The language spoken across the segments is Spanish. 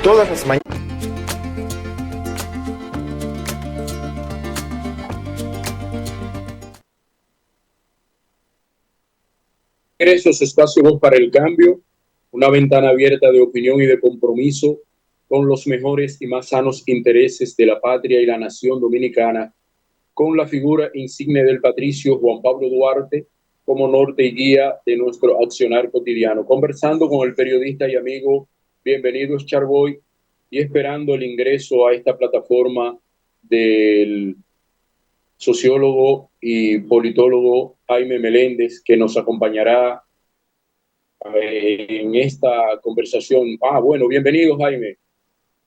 todas las mañanas. Regreso su espacio Voz para el Cambio, una ventana abierta de opinión y de compromiso con los mejores y más sanos intereses de la patria y la nación dominicana, con la figura insigne del patricio Juan Pablo Duarte como norte y guía de nuestro accionar cotidiano. Conversando con el periodista y amigo Bienvenido Charboy y esperando el ingreso a esta plataforma del sociólogo y politólogo Jaime Meléndez, que nos acompañará en esta conversación. Bueno, bienvenido Jaime.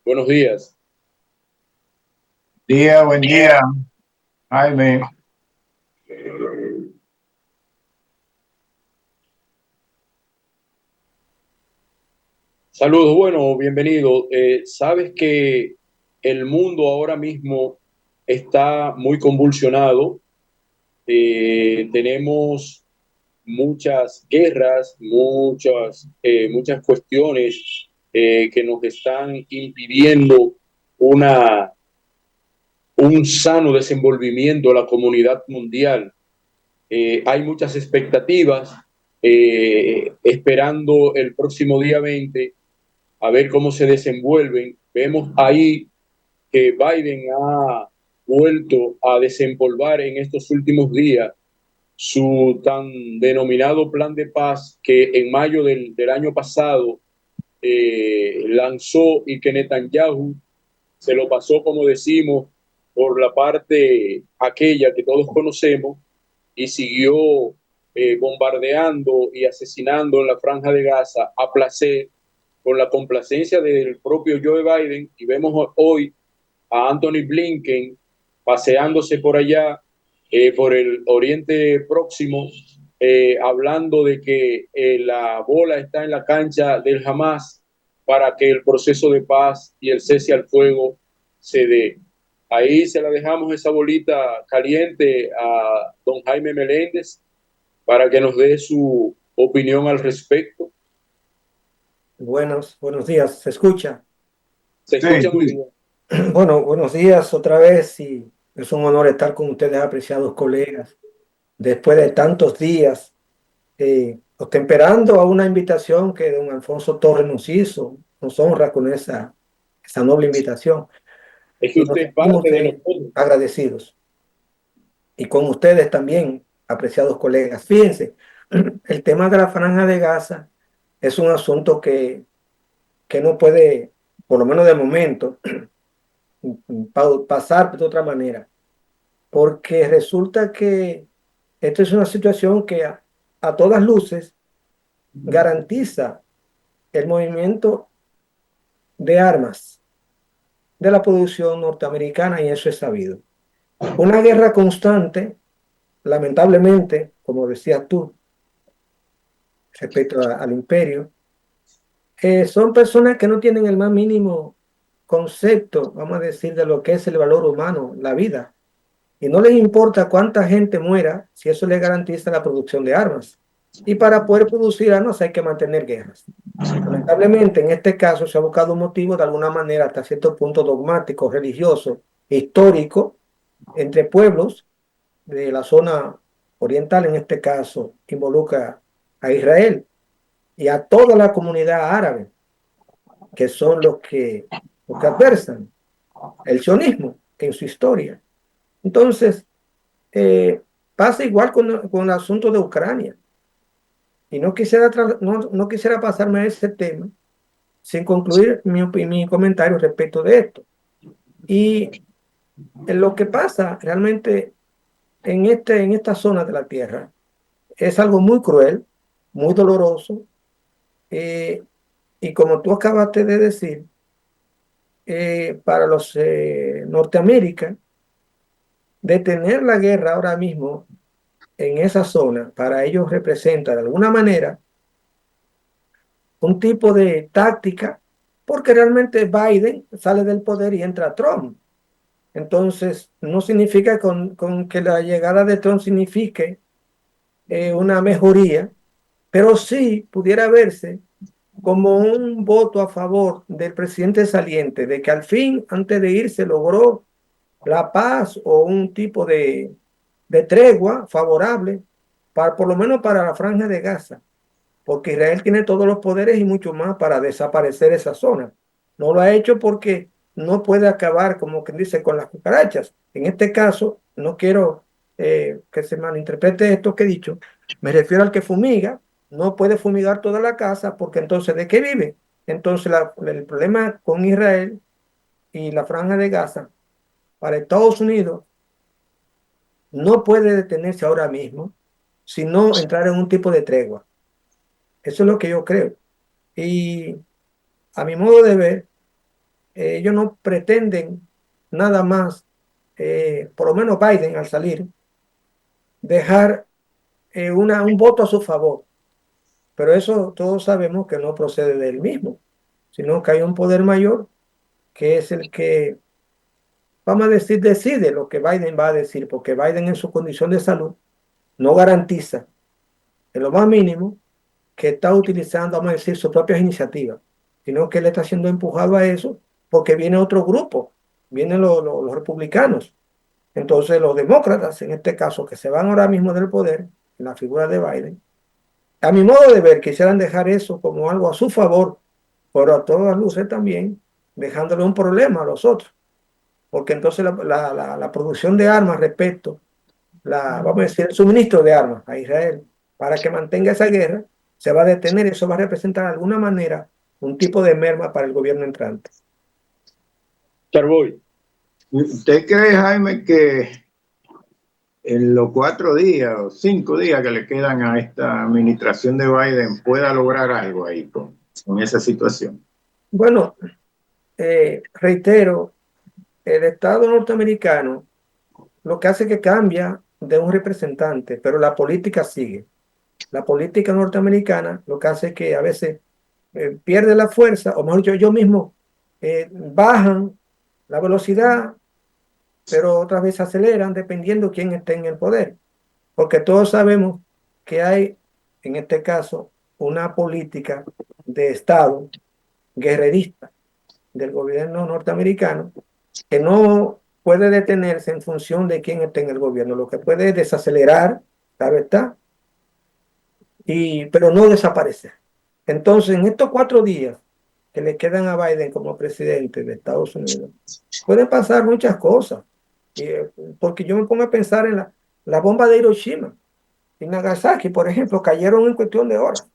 Buenos días. Buen día, Jaime. Saludos, bueno, bienvenido. Sabes que el mundo ahora mismo está muy convulsionado. Tenemos muchas guerras, muchas cuestiones que nos están impidiendo un sano desenvolvimiento de la comunidad mundial. Hay muchas expectativas esperando el próximo día 20 a ver cómo se desenvuelven. Vemos ahí que Biden ha vuelto a desempolvar en estos últimos días su tan denominado plan de paz que en mayo del año pasado lanzó y que Netanyahu se lo pasó, como decimos, por la parte aquella que todos conocemos y siguió bombardeando y asesinando en la Franja de Gaza a placer, con la complacencia del propio Joe Biden. Y vemos hoy a Anthony Blinken paseándose por allá, por el Oriente Próximo, hablando de que la bola está en la cancha del Hamas para que el proceso de paz y el cese al fuego se dé. Ahí se la dejamos esa bolita caliente a don Jaime Meléndez para que nos dé su opinión al respecto. Buenos días, ¿se escucha? Se escucha muy bien. Bueno, buenos días otra vez y es un honor estar con ustedes, apreciados colegas, después de tantos días, esperando a una invitación que don Alfonso Torres nos honra con esa noble invitación Es que y nos usted es sentimos parte de nosotros. agradecidos. Y con ustedes también, apreciados colegas. Fíjense, el tema de la Franja de Gaza es un asunto que no puede, por lo menos de momento, pasar de otra manera, porque resulta que esta es una situación que a todas luces garantiza el movimiento de armas de la producción norteamericana, y eso es sabido. Una guerra constante, lamentablemente, como decías tú, respecto al imperio, son personas que no tienen el más mínimo concepto, vamos a decir, de lo que es el valor humano, la vida. Y no les importa cuánta gente muera si eso les garantiza la producción de armas. Y para poder producir armas hay que mantener guerras. Lamentablemente, en este caso se ha buscado un motivo de alguna manera hasta cierto punto dogmático, religioso, histórico, entre pueblos de la zona oriental, en este caso, que involucra a Israel y a toda la comunidad árabe, que son los que adversan el sionismo en su historia. Entonces, pasa igual con el asunto de Ucrania. Y no quisiera pasarme a ese tema sin concluir mi comentario respecto de esto. Y en lo que pasa realmente en esta zona de la Tierra es algo muy cruel, muy doloroso. eh, y como tú acabaste de decir, para los Norteamérica, detener la guerra ahora mismo en esa zona, para ellos representa de alguna manera un tipo de táctica, porque realmente Biden sale del poder y entra Trump. Entonces, no significa con que la llegada de Trump signifique una mejoría, pero sí pudiera verse como un voto a favor del presidente saliente, de que al fin, antes de irse, logró la paz o un tipo de tregua favorable, para, por lo menos para la Franja de Gaza, porque Israel tiene todos los poderes y mucho más para desaparecer esa zona. No lo ha hecho porque no puede acabar, como quien dice, con las cucarachas. En este caso, no quiero que se malinterprete esto que he dicho, me refiero al que fumiga, no puede fumigar toda la casa porque entonces ¿de qué vive? Entonces el problema con Israel y la Franja de Gaza para Estados Unidos no puede detenerse ahora mismo, sino entrar en un tipo de tregua. Eso es lo que yo creo. Y a mi modo de ver, ellos no pretenden nada más, por lo menos Biden al salir, dejar un voto a su favor. Pero eso todos sabemos que no procede de él mismo, sino que hay un poder mayor que es el que, vamos a decir, decide lo que Biden va a decir, porque Biden en su condición de salud no garantiza en lo más mínimo que está utilizando, vamos a decir, sus propias iniciativas, sino que él está siendo empujado a eso porque viene otro grupo, vienen los republicanos. Entonces los demócratas, en este caso, que se van ahora mismo del poder, en la figura de Biden, a mi modo de ver, quisieran dejar eso como algo a su favor, pero a todas luces también, dejándole un problema a los otros, porque entonces la producción de armas respecto vamos a decir, el suministro de armas a Israel para que mantenga esa guerra, se va a detener. Eso va a representar de alguna manera un tipo de merma para el gobierno entrante. Charboy. ¿Usted cree, Jaime, que en los 4 días o 5 días que le quedan a esta administración de Biden pueda lograr algo ahí con esa situación? Bueno, reitero, el Estado norteamericano lo que hace es que cambia de un representante, pero la política sigue. La política norteamericana lo que hace es que a veces pierde la fuerza, o mejor dicho, ellos mismos bajan la velocidad, pero otras veces aceleran dependiendo quién esté en el poder. Porque todos sabemos que hay, en este caso, una política de Estado guerrerista del gobierno norteamericano que no puede detenerse en función de quién esté en el gobierno. Lo que puede es desacelerar, claro está, pero no desaparecer. Entonces, en estos 4 días que le quedan a Biden como presidente de Estados Unidos, pueden pasar muchas cosas. Porque yo me pongo a pensar en la bomba de Hiroshima y Nagasaki, por ejemplo, cayeron en cuestión de horas.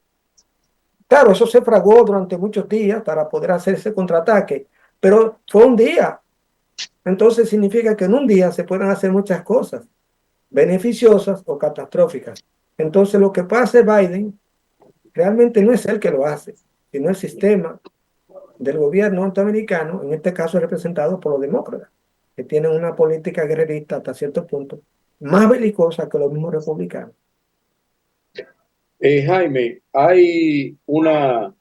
Claro, eso se fraguó durante muchos días para poder hacer ese contraataque, pero fue un día. Entonces significa que en un día se pueden hacer muchas cosas, beneficiosas o catastróficas. Entonces lo que pasa Biden realmente no es él que lo hace, sino el sistema del gobierno norteamericano, en este caso representado por los demócratas, que tienen una política guerrerista hasta cierto punto, más belicosa que los mismos republicanos. Jaime, hay una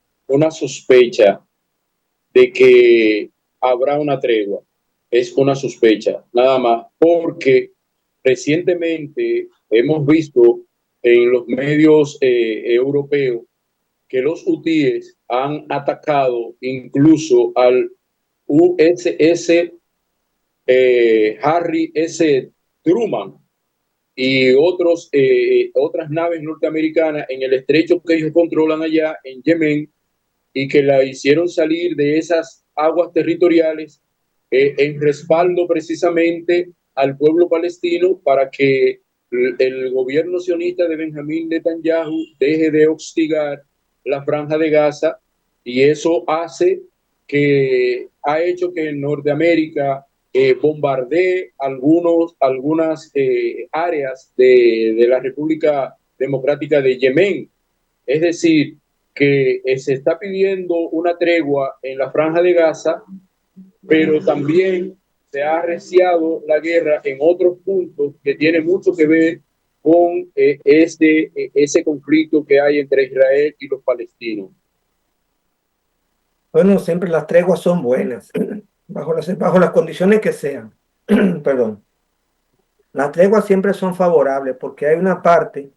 sospecha de que habrá una tregua. Es una sospecha, nada más, porque recientemente hemos visto en los medios europeos que los hutíes han atacado incluso al USS Harry S. Truman y otras naves norteamericanas en el estrecho que ellos controlan allá en Yemen y que la hicieron salir de esas aguas territoriales en respaldo precisamente al pueblo palestino para que el gobierno sionista de Benjamín Netanyahu deje de hostigar la franja de Gaza y eso ha hecho que Norteamérica bombardee algunas áreas de la República Democrática de Yemen. Es decir, que se está pidiendo una tregua en la franja de Gaza, pero también se ha arreciado la guerra en otros puntos que tienen mucho que ver con ese conflicto que hay entre Israel y los palestinos. Bueno, siempre las treguas son buenas, bajo las condiciones que sean. Perdón. Las treguas siempre son favorables porque hay una parte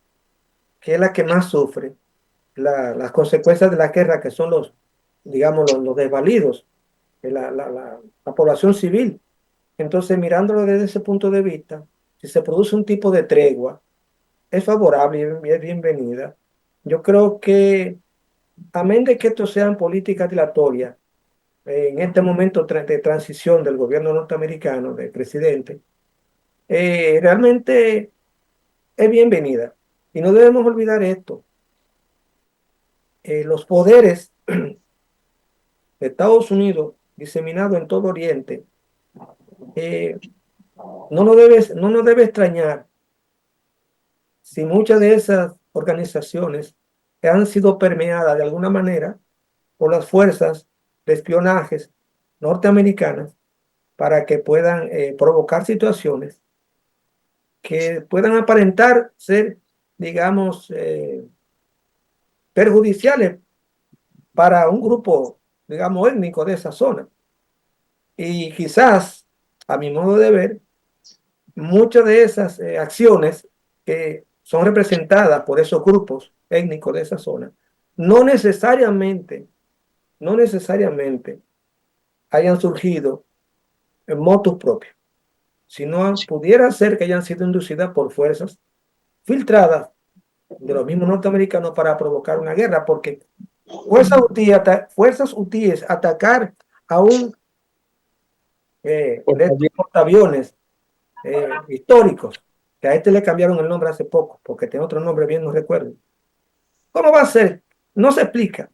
que es la que más sufre las consecuencias de la guerra, que son digamos, los desvalidos, la población civil. Entonces, mirándolo desde ese punto de vista, si se produce un tipo de tregua, es favorable y es bienvenida. Yo creo que, amén de que esto sean políticas dilatorias, en este momento de transición del gobierno norteamericano, del presidente, realmente es bienvenida. Y no debemos olvidar esto. Los poderes de Estados Unidos diseminados en todo Oriente, eh, no nos debe extrañar si muchas de esas organizaciones han sido permeadas de alguna manera por las fuerzas de espionajes norteamericanas para que puedan provocar situaciones que puedan aparentar ser, digamos, perjudiciales para un grupo, digamos, étnico de esa zona. Y quizás, a mi modo de ver, muchas de esas acciones que son representadas por esos grupos étnicos de esa zona, no necesariamente, no necesariamente hayan surgido en motus propios, sino pudiera ser que hayan sido inducidas por fuerzas filtradas de los mismos norteamericanos para provocar una guerra, porque fuerzas hutíes atacar a un de estos portaaviones históricos, que a este le cambiaron el nombre hace poco, porque tiene otro nombre, bien no recuerdo. ¿Cómo va a ser? No se explica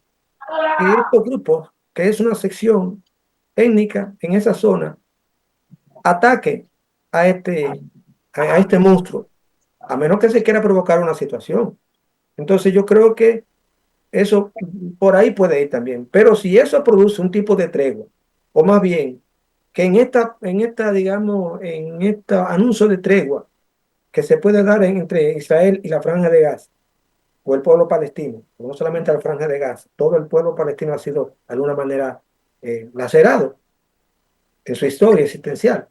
que estos grupos, que es una sección étnica en esa zona, ataque a este monstruo, a menos que se quiera provocar una situación. Entonces yo creo que eso por ahí puede ir también. Pero si eso produce un tipo de tregua, o más bien, que digamos, en este anuncio de tregua que se puede dar entre Israel y la Franja de Gaza, o el pueblo palestino, no solamente la Franja de Gaza, todo el pueblo palestino ha sido de alguna manera lacerado en su historia existencial.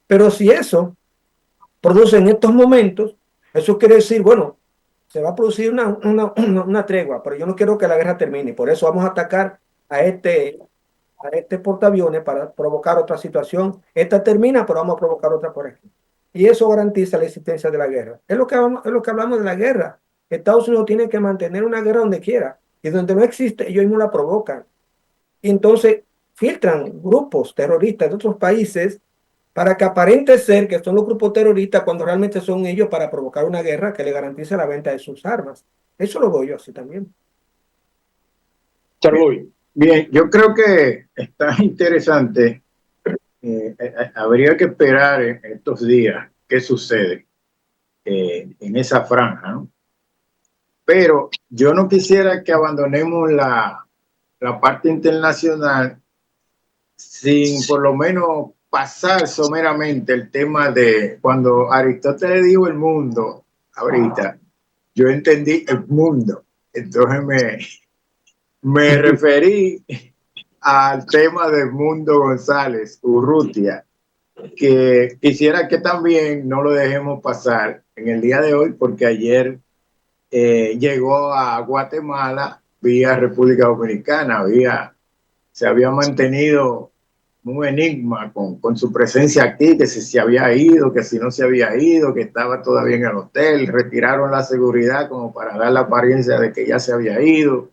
Pero si eso produce en estos momentos, eso quiere decir, bueno, se va a producir una tregua, pero yo no quiero que la guerra termine, por eso vamos a atacar a este portaaviones para provocar otra situación. Esta termina, pero vamos a provocar otra por aquí. Y eso garantiza la existencia de la guerra. Es lo que hablamos de la guerra. Estados Unidos tiene que mantener una guerra donde quiera, y donde no existe, ellos mismos la provocan. Y entonces filtran grupos terroristas de otros países para que aparente ser que son los grupos terroristas cuando realmente son ellos para provocar una guerra que le garantice la venta de sus armas. Eso lo veo yo así también. Charboy. Bien, yo creo que está interesante. Habría que esperar en estos días qué sucede en esa franja, ¿no? Pero yo no quisiera que abandonemos la parte internacional sin por lo menos pasar someramente el tema de cuando Aristóteles dijo el mundo, ahorita, yo entendí el mundo. Entonces me referí al tema de Mundo González, Urrutia, que quisiera que también no lo dejemos pasar en el día de hoy, porque ayer llegó a Guatemala vía República Dominicana, se había mantenido un enigma con su presencia aquí, que si se había ido, que si no se había ido, que estaba todavía en el hotel, retiraron la seguridad como para dar la apariencia de que ya se había ido,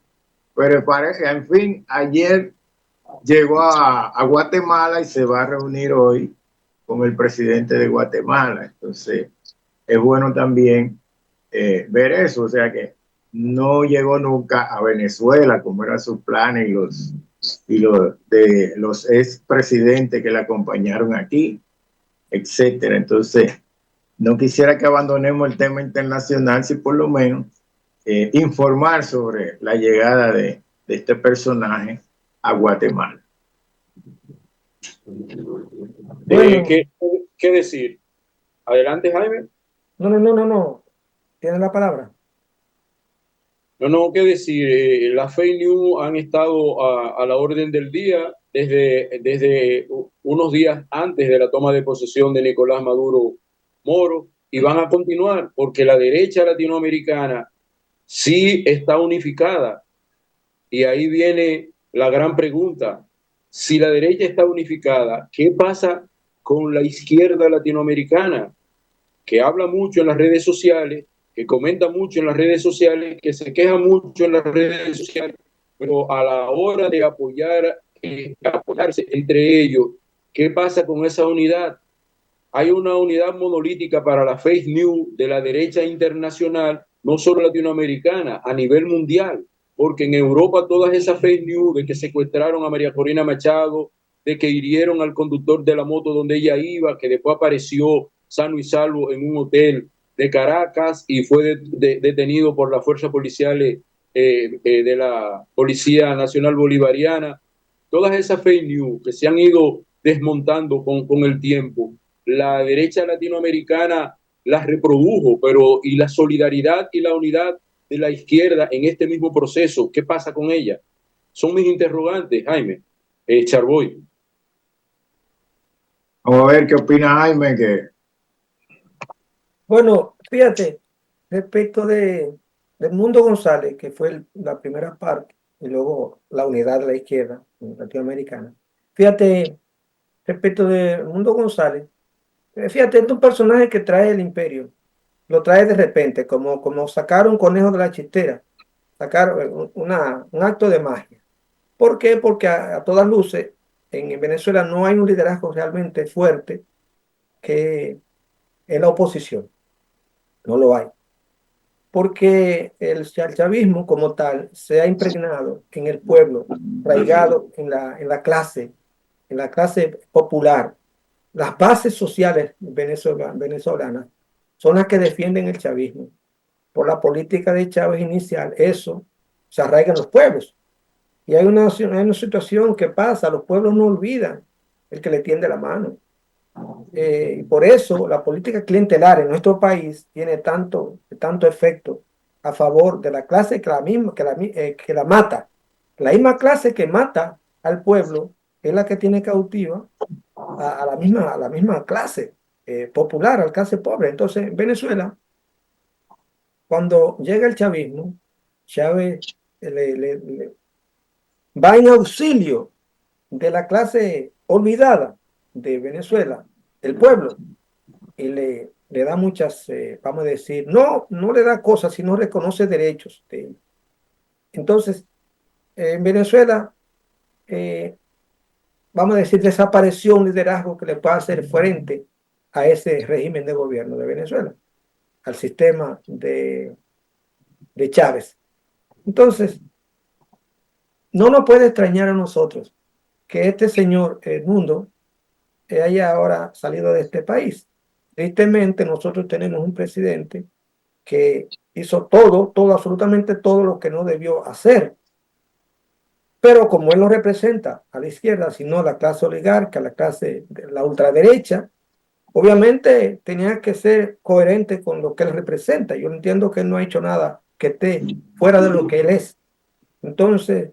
pero parece, en fin, ayer llegó a Guatemala y se va a reunir hoy con el presidente de Guatemala. Entonces, es bueno también ver eso, o sea que no llegó nunca a Venezuela como eran sus planes y los de los expresidentes que le acompañaron aquí, etcétera. Entonces, no quisiera que abandonemos el tema internacional, si por lo menos informar sobre la llegada de este personaje a Guatemala. Bueno, ¿Qué decir? Adelante, Jaime. no. Tiene la palabra. No, qué decir. Las fake news han estado a la orden del día desde unos días antes de la toma de posesión de Nicolás Maduro Moro y van a continuar porque la derecha latinoamericana sí está unificada. Y ahí viene la gran pregunta. Si la derecha está unificada, ¿qué pasa con la izquierda latinoamericana? Que habla mucho en las redes sociales, que comenta mucho en las redes sociales, que se queja mucho en las redes sociales, pero a la hora de apoyarse entre ellos, ¿qué pasa con esa unidad? Hay una unidad monolítica para la fake news de la derecha internacional, no solo latinoamericana, a nivel mundial, porque en Europa todas esas fake news de que secuestraron a María Corina Machado, de que hirieron al conductor de la moto donde ella iba, que después apareció sano y salvo en un hotel de Caracas y fue detenido por las fuerzas policiales de la Policía Nacional Bolivariana. Todas esas fake news que se han ido desmontando con el tiempo, la derecha latinoamericana las reprodujo, pero ¿y la solidaridad y la unidad de la izquierda en este mismo proceso? ¿Qué pasa con ella? Son mis interrogantes, Jaime. Charboy. Vamos a ver qué opina Jaime, que Bueno, fíjate, respecto de Mundo González, que fue la primera parte, y luego la unidad de la izquierda latinoamericana. Fíjate, respecto de Mundo González, fíjate, es un personaje que trae el imperio, lo trae de repente, como sacar un conejo de la chistera, sacar un acto de magia. ¿Por qué? Porque a todas luces en Venezuela no hay un liderazgo realmente fuerte que en la oposición, no lo hay. Porque el chavismo como tal se ha impregnado en el pueblo, arraigado en la clase popular. Las bases sociales venezolanas son las que defienden el chavismo. Por la política de Chávez inicial, eso se arraiga en los pueblos. Y hay una situación que pasa, los pueblos no olvidan el que le tiende la mano. Y por eso la política clientelar en nuestro país tiene tanto efecto a favor de la clase que la mata. La misma clase que mata al pueblo es la que tiene cautiva a la misma clase popular, al clase pobre. Entonces, en Venezuela, cuando llega el chavismo, Chávez le va en auxilio de la clase olvidada de Venezuela, el pueblo, y le da muchas, vamos a decir, no le da cosas, sino reconoce derechos de él. Entonces, en Venezuela, eh, vamos a decir, desapareció un liderazgo que le pueda hacer frente a ese régimen de gobierno de Venezuela, al sistema de Chávez. Entonces, no nos puede extrañar a nosotros que este señor Edmundo haya ahora salido de este país. Tristemente, nosotros tenemos un presidente que hizo todo, absolutamente todo lo que no debió hacer. Pero como él no representa a la izquierda, sino a la clase oligarca, la clase de la ultraderecha, obviamente tenía que ser coherente con lo que él representa. Yo entiendo que él no ha hecho nada que esté fuera de lo que él es. Entonces,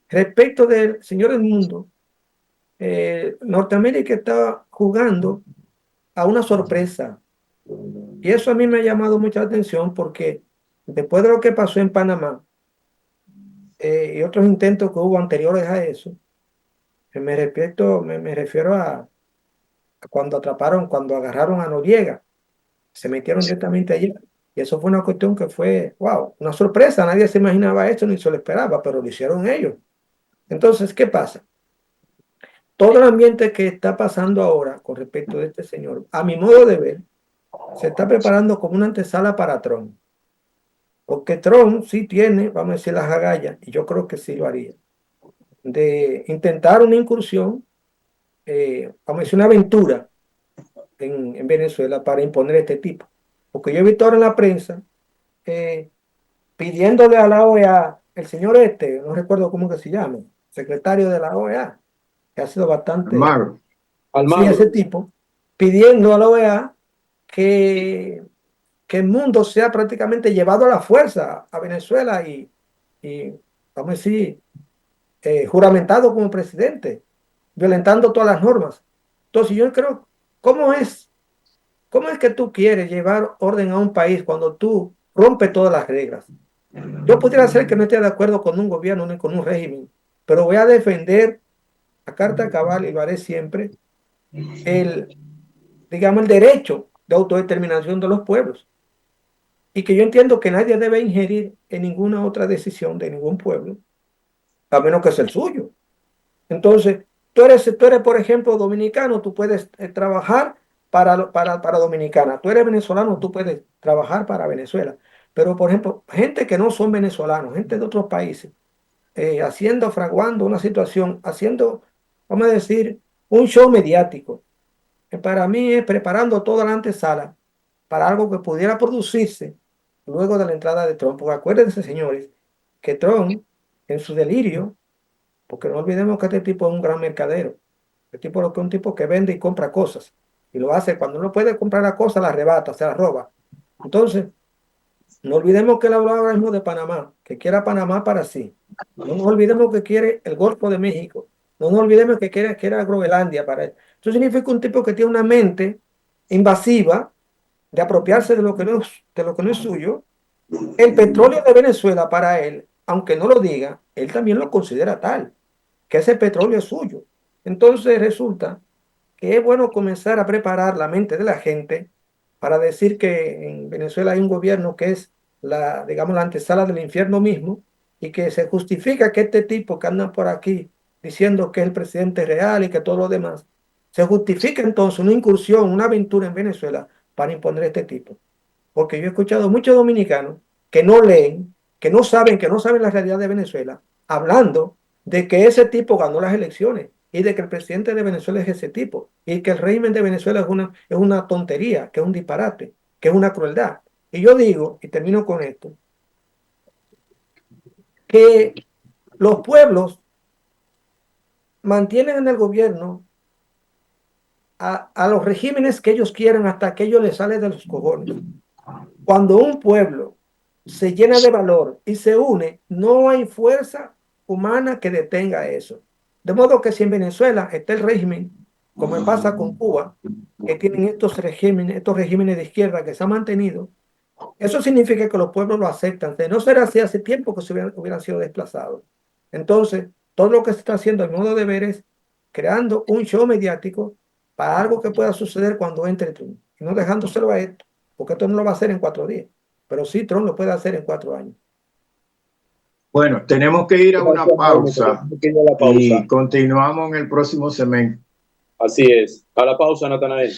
respecto del señor del mundo, Norteamérica está jugando a una sorpresa. Y eso a mí me ha llamado mucha atención porque después de lo que pasó en Panamá y otros intentos que hubo anteriores a eso, me refiero a cuando agarraron a Noriega, se metieron directamente allí. Y eso fue una cuestión que fue, wow, una sorpresa. Nadie se imaginaba esto ni se lo esperaba, pero lo hicieron ellos. Entonces, ¿qué pasa? Todo el ambiente que está pasando ahora con respecto de este señor, a mi modo de ver, se está preparando como una antesala para Trump. Porque Trump sí tiene, vamos a decir, las agallas, y yo creo que sí lo haría, de intentar una incursión, vamos a decir, una aventura en Venezuela para imponer este tipo. Porque yo he visto ahora en la prensa eh, pidiéndole a la OEA, el señor este, no recuerdo cómo que se llama, secretario de la OEA, que ha sido bastante, Almagro. sí, Almagro. ese tipo, pidiendo a la OEA que que el mundo sea prácticamente llevado a la fuerza a Venezuela y vamos a decir, juramentado como presidente, violentando todas las normas. Entonces yo creo, ¿cómo es que tú quieres llevar orden a un país cuando tú rompe todas las reglas. Yo pudiera ser que no esté de acuerdo con un gobierno ni con un régimen, pero voy a defender a carta cabal, y lo haré siempre, digamos, el derecho de autodeterminación de los pueblos. Y que yo entiendo que nadie debe ingerir en ninguna otra decisión de ningún pueblo, a menos que sea el suyo. Entonces, tú eres, por ejemplo, dominicano, tú puedes trabajar para Dominicana. Tú eres venezolano, tú puedes trabajar para Venezuela. Pero, por ejemplo, gente que no son venezolanos, gente de otros países, fraguando una situación, vamos a decir, un show mediático, que para mí es preparando toda la antesala para algo que pudiera producirse luego de la entrada de Trump. Porque acuérdense, señores, que Trump, en su delirio, porque no olvidemos que este tipo es un gran mercadero. Este tipo es un tipo que vende y compra cosas. Y lo hace cuando no puede comprar la cosa, la arrebata, se la roba. Entonces, no olvidemos que él habla ahora mismo de Panamá, que quiere a Panamá para sí. No nos olvidemos que quiere el Golfo de México. No nos olvidemos que quiere a Groenlandia para él. Eso significa un tipo que tiene una mente invasiva de apropiarse de lo que no es suyo. El petróleo de Venezuela para él, aunque no lo diga, él también lo considera tal, que ese petróleo es suyo. Entonces resulta que es bueno comenzar a preparar la mente de la gente para decir que en Venezuela hay un gobierno que es digamos, la antesala del infierno mismo, y que se justifica que este tipo que anda por aquí diciendo que es el presidente real y que todo lo demás, se justifica entonces una incursión, una aventura en Venezuela para imponer este tipo. Porque yo he escuchado muchos dominicanos que no leen, que no saben la realidad de Venezuela, hablando de que ese tipo ganó las elecciones y de que el presidente de Venezuela es ese tipo y que el régimen de Venezuela es una tontería, que es un disparate, que es una crueldad. Y yo digo, y termino con esto, que los pueblos mantienen en el gobierno a los regímenes que ellos quieran hasta que ellos les sale de los cojones. Cuando un pueblo se llena de valor y se une, no hay fuerza humana que detenga eso. De modo que si en Venezuela está el régimen, como pasa con Cuba, que tienen estos regímenes de izquierda que se han mantenido, eso significa que los pueblos lo aceptan. De no ser así, hace tiempo que se hubieran sido desplazados. Entonces, todo lo que se está haciendo, a mi modo de ver, es creando un show mediático para algo que pueda suceder cuando entre Trump, y no dejándoselo a esto, porque esto no lo va a hacer en 4 días, pero sí Trump lo puede hacer en 4 años. Bueno, tenemos que ir a una Gracias, Jaime, pausa tenemos que ir a la pausa. y continuamos en el próximo segmento. Así es. A la pausa, Natanael.